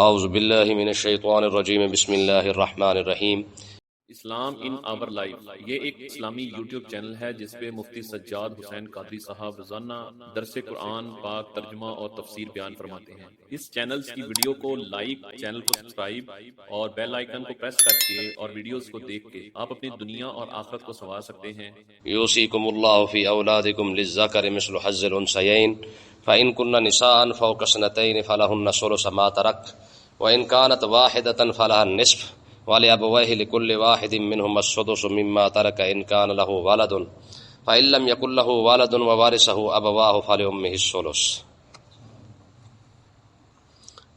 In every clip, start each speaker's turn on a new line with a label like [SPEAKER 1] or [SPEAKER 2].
[SPEAKER 1] اعوذ باللہ من الشیطان الرجیم بسم اللہ الرحمن الرحیم۔
[SPEAKER 2] اسلام ان آور لائف یہ ایک اسلامی یوٹیوب چینل ہے جس پہ مفتی سجاد حسین قادری صاحب روزانہ درس قرآن پاک ترجمہ اور تفسیر بیان فرماتے ہیں۔ اس چینل کی ویڈیو کو لائک، چینل کو سبسکرائب اور بیل آئیکن کو پریس کر کے اور ویڈیوز کو دیکھ کے آپ اپنی دنیا اور آخرت کو سنوار سکتے ہیں۔
[SPEAKER 1] یوصیکم اللہ فی اولادکم للذکر مثل حظ الانثیین فإن کن نساء فوق اثنتین فلہن ثلث ما ترک وإن كانت واحدة فلها النصف ولأبويه لكل واحد منهما السدس مما ترك إن كان له ولد فإن لم يكن له ولد ووارثه أبواه فلأمه الثلث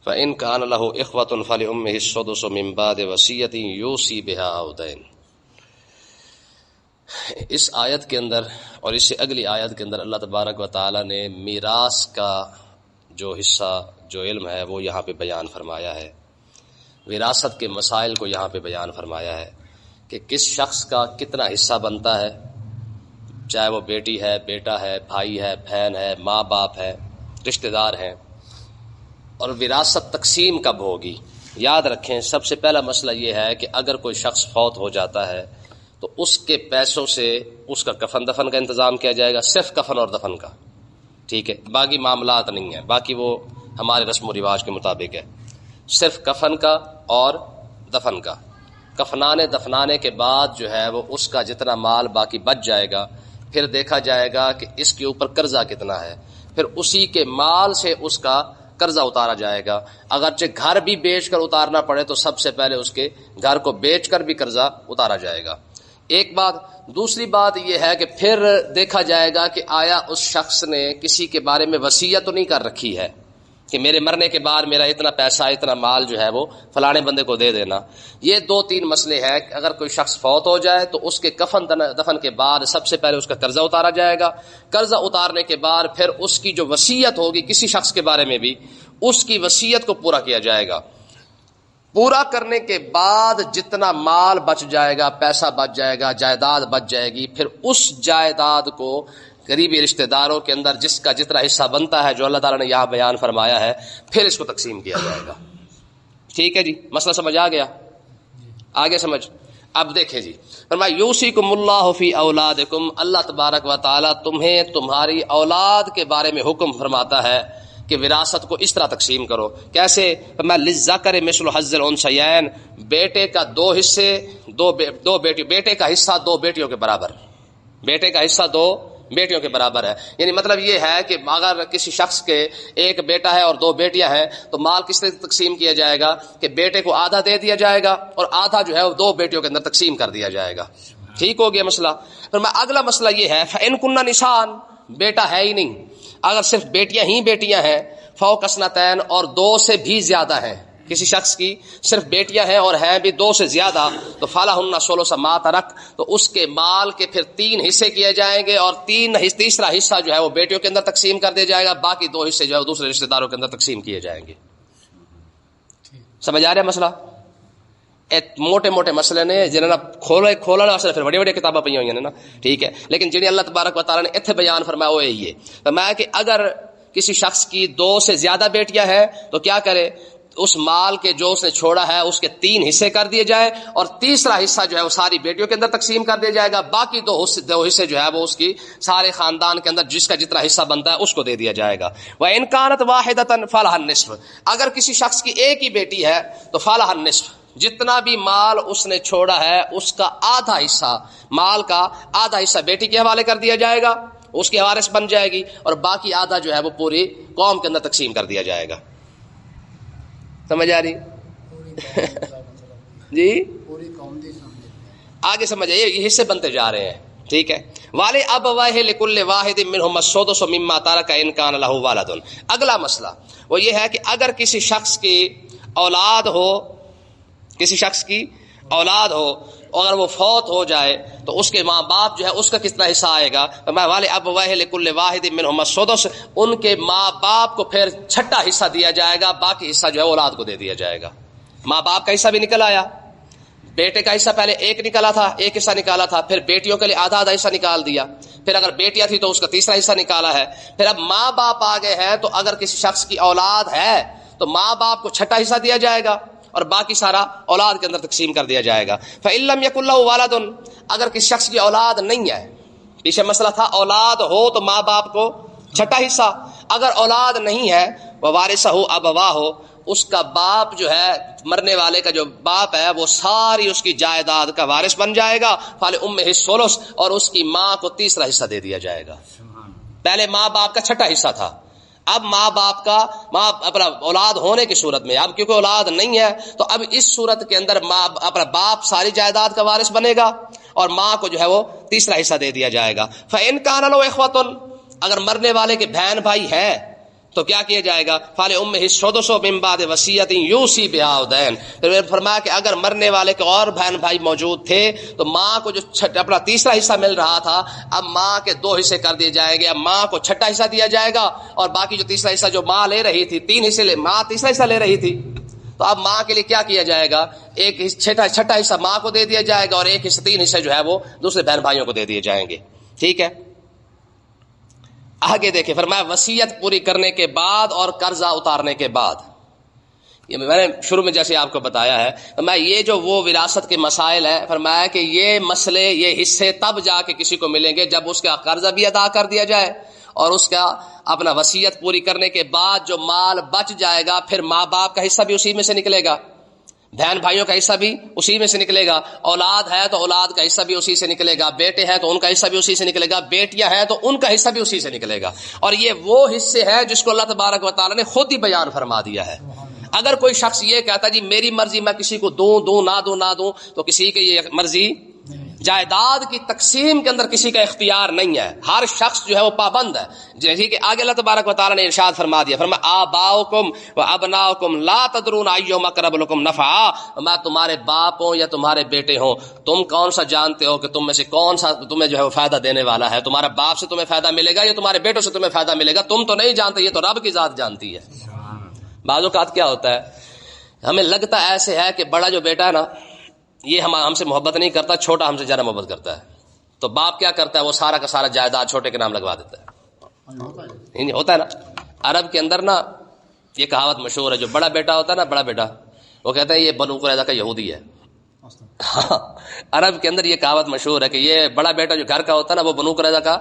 [SPEAKER 1] فإن كان له إخوة فلأمه السدس من بعد وصية يوصي بها أو دين۔ اس آیت کے اندر اور اس سے اگلی آیت کے اندر اللہ تبارک و تعالی نے میراث کا جو حصہ جو علم ہے وہ یہاں پہ بیان فرمایا ہے، وراثت کے مسائل کو یہاں پہ بیان فرمایا ہے کہ کس شخص کا کتنا حصہ بنتا ہے، چاہے وہ بیٹی ہے، بیٹا ہے، بھائی ہے، بہن ہے، ماں باپ ہے، رشتہ دار ہیں، اور وراثت تقسیم کب ہوگی۔ یاد رکھیں سب سے پہلا مسئلہ یہ ہے کہ اگر کوئی شخص فوت ہو جاتا ہے تو اس کے پیسوں سے اس کا کفن دفن کا انتظام کیا جائے گا، صرف کفن اور دفن کا، ٹھیک ہے، باقی معاملات نہیں ہیں، باقی وہ ہمارے رسم و رواج کے مطابق ہے، صرف کفن کا اور دفن کا۔ کفنانے دفنانے کے بعد جو ہے وہ اس کا جتنا مال باقی بچ جائے گا، پھر دیکھا جائے گا کہ اس کے اوپر قرضہ کتنا ہے، پھر اسی کے مال سے اس کا قرضہ اتارا جائے گا۔ اگرچہ گھر بھی بیچ کر اتارنا پڑے تو سب سے پہلے اس کے گھر کو بیچ کر بھی قرضہ اتارا جائے گا، ایک بات۔ دوسری بات یہ ہے کہ پھر دیکھا جائے گا کہ آیا اس شخص نے کسی کے بارے میں وصیت تو نہیں کر رکھی ہے کہ میرے مرنے کے بعد میرا اتنا پیسہ اتنا مال جو ہے وہ فلانے بندے کو دے دینا۔ یہ دو تین مسئلے ہیں کہ اگر کوئی شخص فوت ہو جائے تو اس کے کفن دفن کے بعد سب سے پہلے اس کا قرضہ اتارا جائے گا، قرضہ اتارنے کے بعد پھر اس کی جو وصیت ہوگی کسی شخص کے بارے میں بھی اس کی وصیت کو پورا کیا جائے گا۔ پورا کرنے کے بعد جتنا مال بچ جائے گا، پیسہ بچ جائے گا، جائیداد بچ جائے گی، پھر اس جائیداد کو قریبی رشتہ داروں کے اندر جس کا جتنا حصہ بنتا ہے جو اللہ تعالیٰ نے یہاں بیان فرمایا ہے پھر اس کو تقسیم کیا جائے گا۔ ٹھیک ہے جی، مسئلہ سمجھ آ گیا؟ آگے سمجھ۔ اب دیکھیں جی، فرمایا یوصیکم اللہ فی اولادکم، اللہ تبارک و تعالیٰ تمہیں تمہاری اولاد کے بارے میں حکم فرماتا ہے کہ وراثت کو اس طرح تقسیم کرو۔ کیسے؟ فرمایا للذکر مثل حظ الانثیین، بیٹے کا دو حصے، دو بیٹے کا حصہ دو بیٹیوں کے برابر، بیٹے کا حصہ دو بیٹیوں کے برابر ہے۔ یعنی مطلب یہ ہے کہ اگر کسی شخص کے ایک بیٹا ہے اور دو بیٹیاں ہیں تو مال کس طرح تقسیم کیا جائے گا کہ بیٹے کو آدھا دے دیا جائے گا اور آدھا جو ہے وہ دو بیٹیوں کے اندر تقسیم کر دیا جائے گا۔ ٹھیک ہو گیا مسئلہ۔ پھر اگلا مسئلہ یہ ہے فإن كن نساء، بیٹا ہے ہی نہیں، اگر صرف بیٹیاں ہی بیٹیاں ہیں، فوق اثنتین، اور دو سے بھی زیادہ ہیں، کسی شخص کی صرف بیٹیاں ہیں اور ہیں بھی دو سے زیادہ، تو فلہن ثلث ما ترک، تو اس کے مال کے پھر تین حصے کیے جائیں گے اور تیسرا حصہ جو ہے وہ بیٹیوں کے اندر تقسیم کر دیا جائے گا، باقی دو حصے جو ہے وہ دوسرے رشتہ داروں کے اندر تقسیم کیے جائیں گے۔ سمجھ آ رہا ہے مسئلہ؟ موٹے موٹے مسئلے نے جنہاں کھولا مسئلہ پھر بڑی بڑی کتابیں پہ ہوئی ہیں نا، ٹھیک ہے، لیکن جنہیں اللہ تبارک و تعالیٰ نے اتنے بیان فرمایا وہ یہی ہے۔ فرمایا کہ اگر کسی شخص کی دو سے زیادہ بیٹیاں ہیں تو کیا کرے، اس مال کے جو اس نے چھوڑا ہے اس کے تین حصے کر دیے جائے اور تیسرا حصہ جو ہے وہ ساری بیٹیوں کے اندر تقسیم کر دیا جائے گا، باقی دو حصے جو ہے وہ اس کی سارے خاندان کے اندر جس کا جتنا حصہ بنتا ہے اس کو دے دیا جائے گا۔ وَإِن كَانَتْ وَاحِدَةً فَلَهَا النِّصْفُ، اگر کسی شخص کی ایک ہی بیٹی ہے تو فَلَهَا النِّصْفُ، جتنا بھی مال اس نے چھوڑا ہے اس کا آدھا حصہ، مال کا آدھا حصہ بیٹی کے حوالے کر دیا جائے گا، اس کے وارث بن جائے گی، اور باقی آدھا جو ہے وہ پوری قوم کے اندر تقسیم کر دیا جائے گا۔ سمجھ آ رہی؟ جی آگے سمجھ آئیے، یہ حصے بنتے جا رہے ہیں، ٹھیک ہے۔ والے ابوائہ لکل واحد منہم السدس مما ترک ان کان لہ ولد۔ اگلا مسئلہ وہ یہ ہے کہ اگر کسی شخص کی اولاد ہو، کسی شخص کی اولاد ہو، اگر وہ فوت ہو جائے تو اس کے ماں باپ جو ہے اس کا کتنا حصہ آئے گا؟ والے ابوائہ لکل واحد منہم السدس، ان کے ماں باپ کو پھر چھٹا حصہ دیا جائے گا، باقی حصہ جو ہے اولاد کو دے دیا جائے گا۔ ماں باپ کا حصہ بھی نکل آیا، بیٹے کا حصہ پہلے ایک نکالا تھا، ایک حصہ نکالا تھا، پھر بیٹیوں کے لیے آدھا آدھا حصہ نکال دیا، پھر اگر بیٹیاں تھی تو اس کا تیسرا حصہ نکالا ہے، پھر اب ماں باپ آ گئے ہیں تو اگر کسی شخص کی اولاد ہے تو تو ماں باپ کو چھٹا حصہ دیا جائے گا اور باقی سارا اولاد کے اندر تقسیم کر دیا جائے گا. فَإِن لَّمْ يَكُن لَّهُ وَلَدٌ اگر کسی شخص کی اولاد نہیں ہے, پیچھے مسئلہ تھا اولاد ہو تو ماں باپ کو چھٹا حصہ, اگر اولاد نہیں ہے وَوَارِثَهُ أَبَوَاهُ اس کا باپ جو ہے مرنے والے کا جو باپ ہے وہ ساری اس کی جائیداد کا وارث بن جائے گا. فَلِأُمِّهِ الثُّلُثُ اور اس کی ماں کو تیسرا حصہ دے دیا جائے گا. پہلے ماں باپ کا چھٹا حصہ تھا, اب ماں باپ کا اپنا اولاد ہونے کی صورت میں, اب کیونکہ اولاد نہیں ہے تو اب اس صورت کے اندر ماں اپنا باپ ساری جائیداد کا وارث بنے گا اور ماں کو جو ہے وہ تیسرا حصہ دے دیا جائے گا. فَإِن كَانَ لَهُ إِخْوَةٌ اگر مرنے والے کے بہن بھائی ہیں تو کیا کیا جائے گا؟ فَلِأُمِّهِ السُّدُسُ مِن بَعْدِ وَصِيَّةٍ يُوصِي بِهَا أَوْ دَيْنٍ. پھر فرمایا کہ اگر مرنے والے کے اور بہن بھائی موجود تھے تو ماں کو جو اپنا تیسرا حصہ مل رہا تھا اب ماں کے 2 حصے کر دیے جائیں گے. اب ماں کو چھٹا حصہ دیا جائے گا اور باقی جو تیسرا حصہ جو ماں لے رہی تھی, 3 حصے ماں تیسرا حصہ لے رہی تھی, تو اب ماں کے لیے کیا کیا جائے گا؟ ایک چھٹا حصہ ماں کو دے دیا جائے گا اور ایک حصہ 3 حصے جو ہے وہ دوسرے بہن بھائیوں کو دے دیے جائیں گے. ٹھیک ہے, آگے دیکھیں فرمایا وصیت پوری کرنے کے بعد اور قرضہ اتارنے کے بعد. یہ میں نے شروع میں جیسے آپ کو بتایا ہے فرمایا یہ جو وہ وراثت کے مسائل ہیں, فرمایا کہ یہ مسئلے یہ حصے تب جا کے کسی کو ملیں گے جب اس کا قرضہ بھی ادا کر دیا جائے اور اس کا اپنا وصیت پوری کرنے کے بعد جو مال بچ جائے گا پھر ماں باپ کا حصہ بھی اسی میں سے نکلے گا, بہن بھائیوں کا حصہ بھی اسی میں سے نکلے گا, اولاد ہے تو اولاد کا حصہ بھی اسی سے نکلے گا, بیٹے ہیں تو ان کا حصہ بھی اسی سے نکلے گا, بیٹیاں ہیں تو ان کا حصہ بھی اسی سے نکلے گا. اور یہ وہ حصے ہیں جس کو اللہ تبارک و تعالی نے خود ہی بیان فرما دیا ہے. اگر کوئی شخص یہ کہتا جی میری مرضی میں کسی کو دوں نہ دوں تو کسی کی یہ مرضی, جائیداد کی تقسیم کے اندر کسی کا اختیار نہیں ہے, ہر شخص جو ہے وہ پابند ہے. جیسے کہ آگے اللہ تبارک و تعالی نے ارشاد فرما دیا, فرمایا آباؤکم و ابناؤکم لا تدرون ایہم اقرب لکم نفعا, میں تمہارے باپ ہوں یا تمہارے بیٹے ہوں تم کون سا جانتے ہو کہ تم میں سے کون سا تمہیں جو ہے وہ فائدہ دینے والا ہے, تمہارا باپ سے تمہیں فائدہ ملے گا یا تمہارے بیٹوں سے تمہیں فائدہ ملے گا, تم تو نہیں جانتے, یہ تو رب کی ذات جانتی ہے. بعض اوقات کیا ہوتا ہے ہمیں لگتا ایسے ہے کہ بڑا جو بیٹا ہے نا یہ ہم سے محبت نہیں کرتا, چھوٹا ہم سے زیادہ محبت کرتا ہے, تو باپ کیا کرتا ہے وہ سارا کا سارا جائیداد چھوٹے کے نام لگوا دیتا ہے. ہوتا ہے نا عرب کے اندر نا یہ کہاوت مشہور ہے, جو بڑا بیٹا ہوتا ہے نا, بڑا بیٹا وہ کہتا ہے یہ بنو قریظہ کا یہودی ہے. عرب کے اندر یہ کہاوت مشہور ہے کہ یہ بڑا بیٹا جو گھر کا ہوتا ہے نا وہ بنو قریظہ کا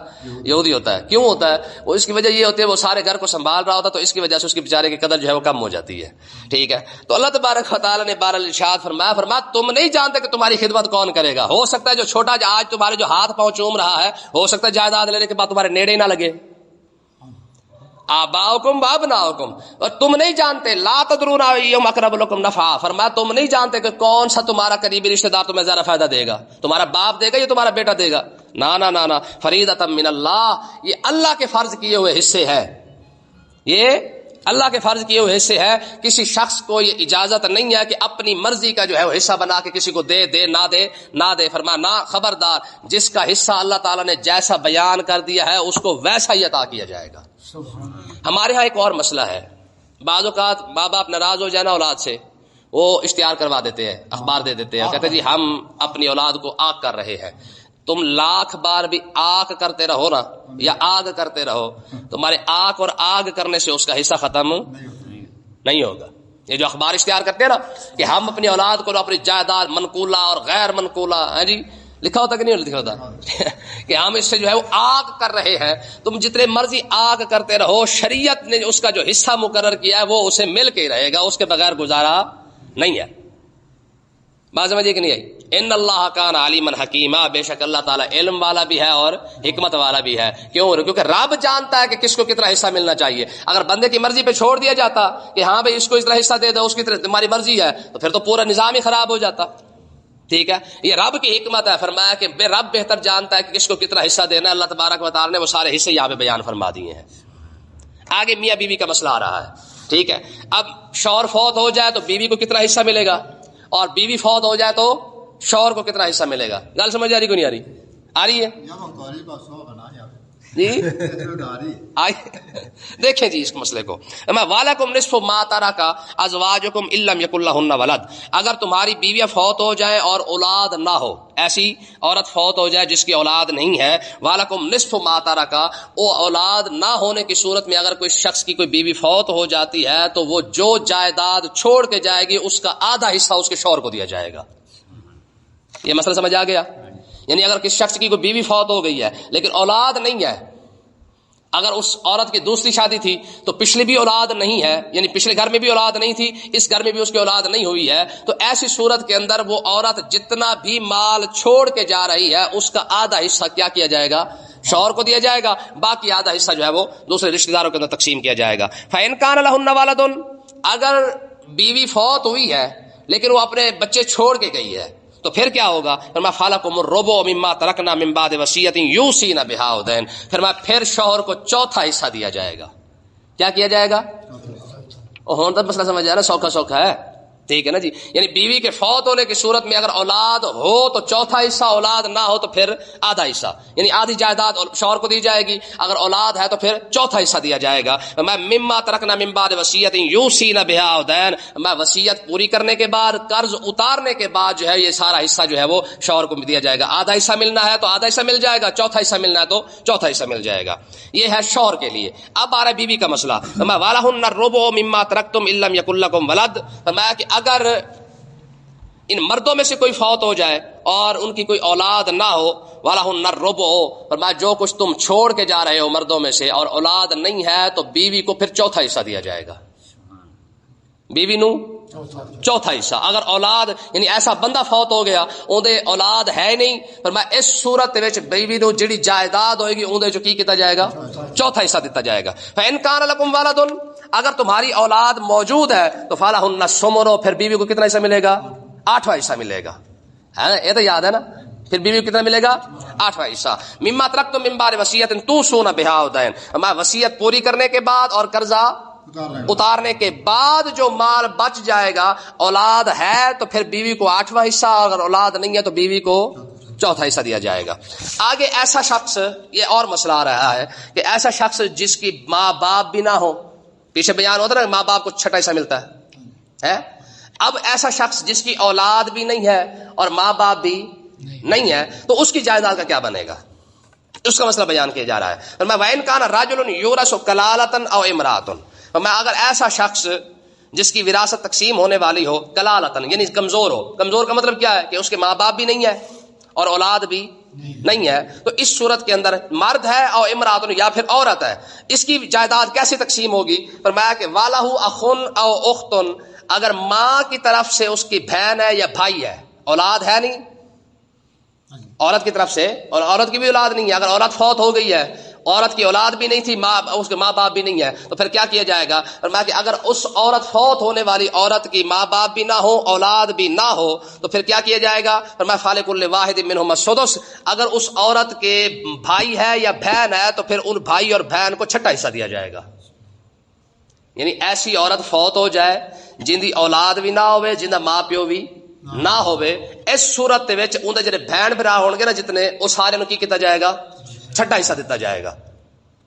[SPEAKER 1] یہودی ہوتا ہے. کیوں ہوتا ہے؟ وہ اس کی وجہ یہ ہوتی ہے وہ سارے گھر کو سنبھال رہا ہوتا ہے تو اس کی وجہ سے اس کی بیچارے کی قدر جو ہے وہ کم ہو جاتی ہے. ٹھیک ہے, تو اللہ تبارک و تعالی نے بہرحال ارشاد فرمایا تم نہیں جانتے کہ تمہاری خدمت کون کرے گا. ہو سکتا ہے جو چھوٹا آج تمہارے جو ہاتھ پاؤں چوم رہا ہے ہو سکتا ہے جائیداد لینے کے بعد تمہارے نیڑے نہ لگے. آباؤکم و ابناؤکم, اور تم نہیں جانتے لا تدرون ایہم اقرب لکم نفعا, فرمایا تم نہیں جانتے کہ کون سا تمہارا قریبی رشتہ دار تمہیں زیادہ فائدہ دے گا, تمہارا باپ دے گا یا تمہارا بیٹا دے گا. نا فریضۃ من اللہ, یہ اللہ کے فرض کیے ہوئے حصے ہیں, یہ اللہ کے فرض کیے ہوئے حصے ہے. کسی شخص کو یہ اجازت نہیں ہے کہ اپنی مرضی کا جو ہے وہ حصہ بنا کے کسی کو دے نہ دے. فرمایا نہ, خبردار, جس کا حصہ اللہ تعالیٰ نے جیسا بیان کر دیا ہے اس کو ویسا ہی عطا کیا جائے گا. ہمارے ہاں ایک اور مسئلہ ہے, بعض اوقات ماں باپ ناراض ہو جائے نا اولاد سے, وہ اشتہار کروا دیتے ہیں, اخبار دے دیتے ہیں, کہتے ہیں جی ہم اپنی اولاد کو آگ کر رہے ہیں. تم 1,00,000 بار بھی آگ کرتے رہو نا یا آگ کرتے رہو, تمہارے آگ اور آگ کرنے سے اس کا حصہ ختم نہیں ہوگا. یہ جو اخبار اشتہار کرتے ہیں نا کہ ہم اپنی اولاد کو اپنی جائیداد منقولہ اور غیر منقولہ, ہے جی لکھا ہوتا کہ نہیں لکھا ہوتا کہ ہم اس سے جو ہے وہ آگ کر رہے ہیں. تم جتنے مرضی آگ کرتے رہو, شریعت نے اس کا جو حصہ مقرر کیا ہے وہ اسے مل کے رہے گا, اس کے بغیر گزارا نہیں ہے. بات سمجھے کہ نہیں آئی؟ ان اللہ کان علیما حکیما, بے شک اللہ تعالیٰ علم والا بھی ہے اور حکمت والا بھی ہے. کیوں؟ کیونکہ رب جانتا ہے کہ کس کو کتنا حصہ ملنا چاہیے. اگر بندے کی مرضی پہ چھوڑ دیا جاتا کہ ہاں بھائی اس کو اتنا حصہ دے دو, اس کی تمہاری مرضی ہے, تو پھر تو پورا نظام ہی خراب ہو جاتا. ٹھیک ہے, یہ رب کی حکمت ہے. فرمایا کہ رب بہتر جانتا ہے کہ کس کو کتنا حصہ دینا ہے. اللہ تبارک و تعالی نے وہ سارے حصے یہاں پہ بیان فرما دیے ہیں. آگے میاں بیوی کا مسئلہ آ رہا ہے. ٹھیک ہے, اب شوہر فوت ہو جائے تو بیوی کو کتنا حصہ ملے گا, اور بیوی فوت ہو جائے تو شوہر کو کتنا حصہ ملے گا. گل سمجھ آ رہی کو نہیں آ رہی؟ آ رہی ہے. جی دیکھیں جی اس مسئلے کو. وَلَكُمْ نِصْفُ مَا تَرَكَ أَزْوَاجُكُمْ إِن لَّمْ يَكُن لَّهُنَّ وَلَدٌ. اگر تمہاری بیویاں فوت ہو جائیں اور اولاد نہ ہو, ایسی عورت فوت ہو جائے جس کی اولاد نہیں ہے, وَلَكُمْ نِصْفُ مَا تَرَكَ, وہ اولاد نہ ہونے کی صورت میں اگر کوئی شخص کی کوئی بیوی فوت ہو جاتی ہے تو وہ جو جائیداد چھوڑ کے جائے گی اس کا آدھا حصہ اس کے شوہر کو دیا جائے گا. یہ مسئلہ سمجھ آ گیا؟ یعنی اگر کسی شخص کی کوئی بیوی فوت ہو گئی ہے لیکن اولاد نہیں ہے, اگر اس عورت کی دوسری شادی تھی تو پچھلی بھی اولاد نہیں ہے, یعنی پچھلے گھر میں بھی اولاد نہیں تھی, اس گھر میں بھی اس کی اولاد نہیں ہوئی ہے, تو ایسی صورت کے اندر وہ عورت جتنا بھی مال چھوڑ کے جا رہی ہے اس کا آدھا حصہ کیا کیا جائے گا؟ شوہر کو دیا جائے گا, باقی آدھا حصہ جو ہے وہ دوسرے رشتہ داروں کے اندر تقسیم کیا جائے گا. فَإِن كَانَ لَهُنَّ وَلَدٌ, اگر بیوی فوت ہوئی ہے لیکن وہ اپنے بچے چھوڑ کے گئی ہے تو پھر کیا ہوگا؟ فرمایا فَلَكُمُ الرُّبُعُ مِمَّا تَرَكْنَا مِن بَعْدِ وَصِيَّةٍ يُوصِينَ بِهَا أَوْ دَيْنٍ. فرمایا پھر شوہر کو چوتھا حصہ دیا جائے گا. کیا کیا جائے گا؟ ہون تک مسئلہ سمجھ آ رہا ہے, سوکھا سوکھا ہے, ٹھیک ہے نا جی. یعنی بیوی کے فوت ہونے کی صورت میں اگر اولاد ہو تو چوتھا حصہ, اولاد نہ ہو تو پھر آدھا حصہ, یعنی آدھی جائیداد شوہر کو دی جائے گی, اگر اولاد ہے تو پھر چوتھا حصہ دیا جائے گا. میں مما ترکنا من بعد وصیت یوصین بها أو دین, میں وصیت پوری کرنے کے بعد, قرض اتارنے کے بعد جو ہے یہ سارا حصہ جو ہے وہ شوہر کو دیا جائے گا. آدھا حصہ ملنا ہے تو آدھا حصہ مل جائے گا, چوتھا حصہ ملنا ہے تو چوتھا حصہ مل جائے گا. یہ ہے شوہر کے لیے. اب آ رہا ہے بیوی کا مسئلہ. میں وَلَهُنَّ الرُّبُعُ مِمَّا تَرَكْتُمْ إِن لَّمْ يَكُن لَّكُمْ وَلَدٌ, فرمایا کہ اگر ان مردوں میں سے کوئی فوت ہو جائے اور ان کی کوئی اولاد نہ ہو, وَلَهُنَّ الرُّبُعُ, فرمایا جو کچھ تم چھوڑ کے جا رہے ہو مردوں میں سے اور اولاد نہیں ہے تو بیوی کو پھر چوتھا حصہ دیا جائے گا. بیوی نو چوتھا حصہ. اگر اولاد یعنی ایسا بندہ فوت ہو گیا اودے اولاد ہے نہیں, فرمایا اس صورت وچ بیوی نو جڑی جائیداد ہوئے گی اودے جو کی کیتا جائے گا؟ چوتھا حصہ دیتا جائے گا. فَإِن كَانَ لَكُمْ وَلَدٌ, اگر تمہاری اولاد موجود ہے تو فَلَهُنَّ الثُّمُنُ, پھر بیوی کو کتنا حصہ ملے گا؟ آٹھواں حصہ ملے گا. یہ تو یاد ہے نا, پھر بیوی کو کتنا ملے گا؟ آٹھواں حصہ. مما ترکتم من بعد وصیۃ توصون بها أو دین, میں وصیت پوری کرنے کے بعد اور قرضہ اتارنے کے بعد جو مال بچ جائے گا, اولاد ہے تو پھر بیوی کو آٹھواں حصہ, اگر اولاد نہیں ہے تو بیوی کو چوتھا حصہ دیا جائے گا. آگے ایسا شخص, یہ اور مسئلہ آ رہا ہے کہ ایسا شخص جس کی ماں باپ بھی نہ ہو, پیچھے بیان ہوتا ہے نا ماں باپ کو چھٹا حصہ ملتا ہے. اب ایسا شخص جس کی اولاد بھی نہیں ہے اور ماں باپ بھی نہیں ہے تو اس کی جائیداد کا کیا بنے گا؟ اس کا مسئلہ بیان کیا جا رہا ہے. میں وَإِن كَانَ رَجُلٌ يُورَثُ كَلَالَةً أَوْ امْرَأَةٌ, میں اگر ایسا شخص جس کی وراثت تقسیم ہونے والی ہو, کلالتن یعنی کمزور ہو. کمزور کا مطلب کیا ہے کہ اس کے ماں باپ بھی نہیں ہے اور اولاد بھی نہیں ہے, تو اس صورت کے اندر مرد ہے اور امراتن یا پھر عورت ہے, اس کی جائیداد کیسے تقسیم ہوگی؟ فرمایا کہ والہ اخن او اختن, اگر ماں کی طرف سے اس کی بہن ہے یا بھائی ہے, اولاد ہے نہیں, عورت کی طرف سے, اور عورت کی بھی اولاد نہیں ہے, اگر عورت فوت ہو گئی ہے, عورت کی اولاد بھی نہیں تھی, اس کے ماں باپ بھی نہیں ہے, تو پھر کیا کیا جائے گا؟ فرمایا کہ اگر اس عورت فوت ہونے والی عورت کی ماں باپ بھی نہ ہو, اولاد بھی نہ ہو, تو پھر کیا کیا جائے گا؟ فرمایا فَلِكُلِّ وَاحِدٍ مِّنْهُمَا السُّدُسُ, اگر اس عورت کے بھائی ہے یا بہن ہے تو پھر ان بھائی اور بہن کو چھٹا حصہ دیا جائے گا. یعنی ایسی عورت فوت ہو جائے جن دی اولاد بھی نہ ہوئے, جن دا ماں پیو بھی نہ ہوئے, اس صورت وچ اون دے جڑے بہن بھرا ہون گے نا جتنے, وہ سارے نوں کی کیتا جائے گا؟ چھٹا حصہ دیتا جائے گا.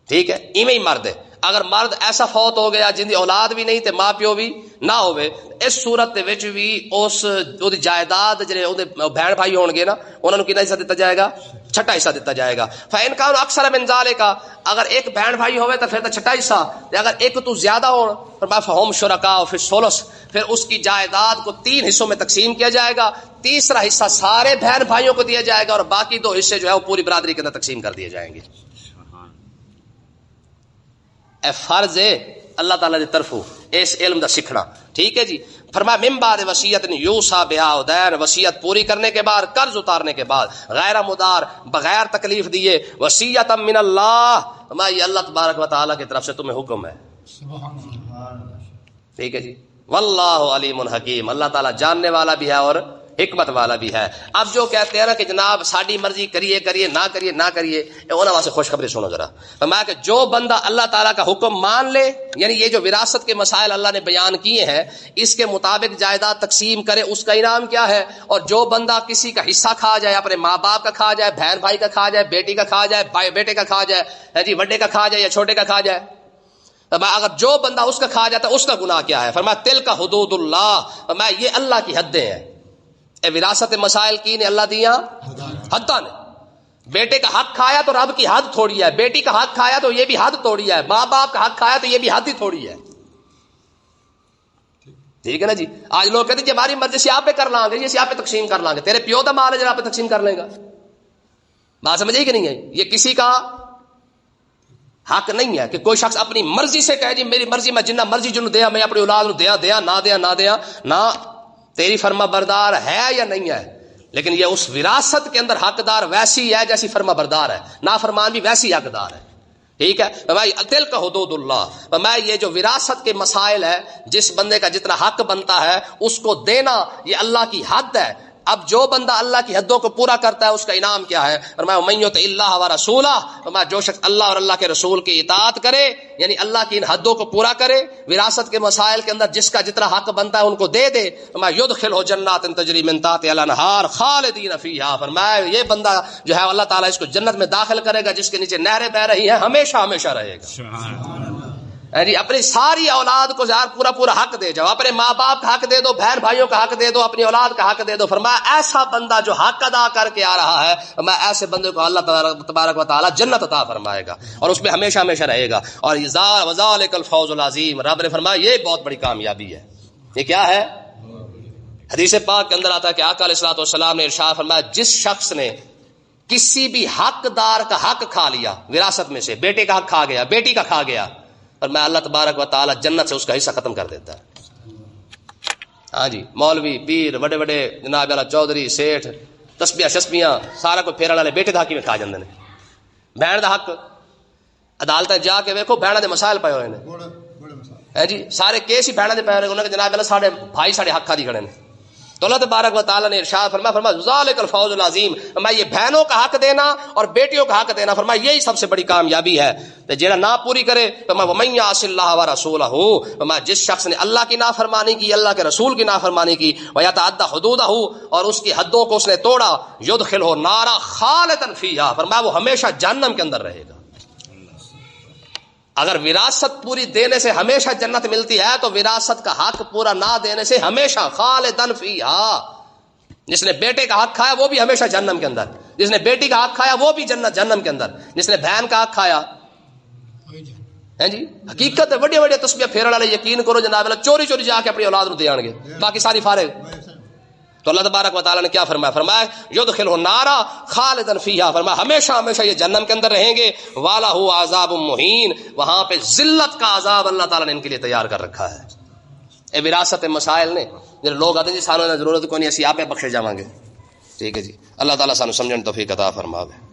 [SPEAKER 1] ٹھیک ہے, ایویں ہی مرد ہے, اگر مرد ایسا فوت ہو گیا جن دی اولاد بھی نہیں تے ماں پیو بھی نہ ہوئے, اس صورت وچ بھی اس دی جائیداد جڑے اون دے بہن بھائی ہون گے نا انہاں نوں کتنا حصہ دیتا جائے گا؟ چھٹا حصہ دیتا جائے گا. فَإِن كَانُوا أَكْثَرَ مِن ذَلِكَ, اگر ایک بہن بھائی ہوئے تو پھر تو چھٹا حصہ, اگر ایک تو زیادہ ہو فَهُمْ شُرَكَاءُ فِي الثُّلُثِ, پھر اس کی جائیداد کو 3 حصوں میں تقسیم کیا جائے گا. تیسرا حصہ سارے بہن بھائیوں کو دیا جائے گا اور باقی 2 حصے جو ہے وہ پوری برادری کے اندر تقسیم کر دیے جائیں گے. اے فرض ہے اللہ تعالیٰ کی طرف اس علم دا سیکھنا. ٹھیک ہے جی. فرمایا من بعد وصیت یوصى بها أو دین, وصیت پوری کرنے کے بعد, قرض اتارنے کے بعد, غیر مدار, بغیر تکلیف دیے, وصیت من اللہ, یہ اللہ تبارک و تعالیٰ کی طرف سے تمہیں حکم ہے. ٹھیک ہے جی. واللہ علیم حکیم, اللہ تعالیٰ جاننے والا بھی ہے اور حکمت والا بھی ہے. اب جو کہتے ہیں نا کہ جناب ساڈی مرضی کریے کریے نہ کریے نہ کریے، انہاں واسطے خوشخبری سنو ذرا. فرمایا کہ جو بندہ اللہ تعالیٰ کا حکم مان لے، یعنی یہ جو وراثت کے مسائل اللہ نے بیان کیے ہیں اس کے مطابق جائیداد تقسیم کرے، اس کا انعام کیا ہے. اور جو بندہ کسی کا حصہ کھا جائے، اپنے ماں باپ کا کھا جائے، بہن بھائی کا کھا جائے، بیٹی کا کھا جائے، بھائی بیٹے کا کھا جائے، جی بڑے کا کھا جائے یا چھوٹے کا کھا جائے، اگر جو بندہ اس کا کھا جاتا ہے اس کا گناہ کیا ہے. فرمایا تل کا حدود اللہ، فرمایا یہ اللہ کی حدیں ہیں. اے وراثت مسائل کی نے اللہ دیا حداں نے. بیٹے کا حق کھایا تو رب کی حد تھوڑی ہے، بیٹی کا حق کھایا تو یہ بھی حد تھوڑی ہے، ماں باپ کا حق کھایا تو یہ بھی حد ہی تھوڑی ہے. ٹھیک ہے نا جی. آج لوگ کہتے ہیں ہماری مرضی سے آپ پہ کر لیں گے، یہ آپ پہ تقسیم کر لیں گے، تیرے پیو دا مال ہے جناب آپ پہ تقسیم کر لے گا. بات سمجھ کہ نہیں ہے؟ یہ کسی کا حق نہیں ہے کہ کوئی شخص اپنی مرضی سے کہے جی میری مرضی میں جنہ مرضی جنوں دیا میں اپنی اولاد دیا دیا نہ دیا نہ دیا نہ. تیری فرما بردار ہے یا نہیں ہے، لیکن یہ اس وراثت کے اندر حقدار ویسی ہے جیسی فرما بردار ہے، نافرمان بھی ویسی حقدار ہے. ٹھیک ہے. دل کا حدود اللہ، میں یہ جو وراثت کے مسائل ہے جس بندے کا جتنا حق بنتا ہے اس کو دینا یہ اللہ کی حد ہے. اب جو بندہ اللہ کی حدوں کو پورا کرتا ہے اس کا انعام کیا ہے. فرمایا من یطع اللہ ورسولہ، فرمایا جو شخص اللہ اور اللہ کے رسول کی اطاعت کرے، یعنی اللہ کی ان حدوں کو پورا کرے، وراثت کے مسائل کے اندر جس کا جتنا حق بنتا ہے ان کو دے دے. فرمایا یدخلہ جنات تجری من تحتها الانہار خالدین فیہا، فرمایا یہ بندہ جو ہے اللہ تعالیٰ اس کو جنت میں داخل کرے گا جس کے نیچے نہریں بہ رہی ہیں، ہمیشہ ہمیشہ رہے گا. جی اپنی ساری اولاد کو یار پورا پورا حق دے جاؤ، اپنے ماں باپ کا حق دے دو، بہن بھائیوں کا حق دے دو، اپنی اولاد کا حق دے دو. فرمایا ایسا بندہ جو حق ادا کر کے آ رہا ہے، فرمایا ایسے بندے کو اللہ تبارک و تعالی جنت عطا فرمائے گا اور اس میں ہمیشہ ہمیشہ رہے گا. اور وذالک الفوز العظیم، رب نے فرمایا یہ بہت بڑی کامیابی ہے. یہ کیا ہے؟ حدیث پاک کے اندر آتا ہے کہ آقا علیہ الصلوۃ والسلام نے ارشاد فرمایا جس شخص نے کسی بھی حقدار کا حق کھا لیا وراثت میں سے، بیٹے کا حق کھا گیا، بیٹی کا کھا گیا، اور میں اللہ تبارک و تعالی جنت سے اس کا حصہ ختم کر دیتا ہے. ہاں جی مولوی پیر بڑے بڑے جناب والا چودھری سیٹھ تسبیاں شسبیاں سارا کوئی پھیرن والے بیٹے دا حق میں کھا جاندے نے. بہن دا حق عدالت جا کے ویکھو بہناں دے مسائل پے ہوئے نے جی، سارے کیس ہی بہناں دے پے ہوئے نے کہ جناب والا ساڈے بھائی ساڈے حق کھا دی کھڑے نے. تو اللہ تبارک و تعالیٰ نے ارشاد فرمایا ذالک الفوز العظیم، میں یہ بہنوں کا حق دینا اور بیٹیوں کا حق دینا، فرمایا یہی سب سے بڑی کامیابی ہے. جیڑا نہ پوری کرے فرمایا ومن یعص اللہ ورسولہ، فرمایا جس شخص نے اللہ کی نافرمانی کی، اللہ کے رسول کی نافرمانی کی، ویتعدی حدودہ، اور اس کی حدوں کو اس نے توڑا، یدخلہ نارا خالدا فیہا، فرمایا وہ ہمیشہ جہنم کے اندر رہے گا. اگر وراثت پوری دینے سے ہمیشہ جنت ملتی ہے تو وراثت کا حق پورا نہ دینے سے ہمیشہ خالدن فیہا. جس نے بیٹے کا حق کھایا وہ بھی ہمیشہ جہنم کے اندر، جس نے بیٹی کا حق کھایا وہ بھی جہنم کے اندر، جس نے بہن کا حق کھایا ہیں جی. حقیقت ہے بڑے بڑے تسبیح پھیرن والے یقین کرو جناب چوری چوری جا کے اپنی اولاد نوں دے آن گے، باقی ساری فارغ. تو اللہ تبارک و تعالیٰ نے کیا فرمایا؟ فرمایا یدخلہ نارا خالدا فیہا، فرمایا ہمیشہ ہمیشہ یہ جہنم کے اندر رہیں گے. والہ عذاب مہین، وہاں پہ ذلت کا عذاب اللہ تعالیٰ نے ان کے لیے تیار کر رکھا ہے. اے وراثت مسائل نے جن لوگ آتے ہیں جی سانوں نے ضرورت کوئی نہیں، اسی آپ بخشے جاواں گے. ٹھیک ہے جی، اللہ تعالیٰ سانوں سمجھن توفیق عطا فرماوے.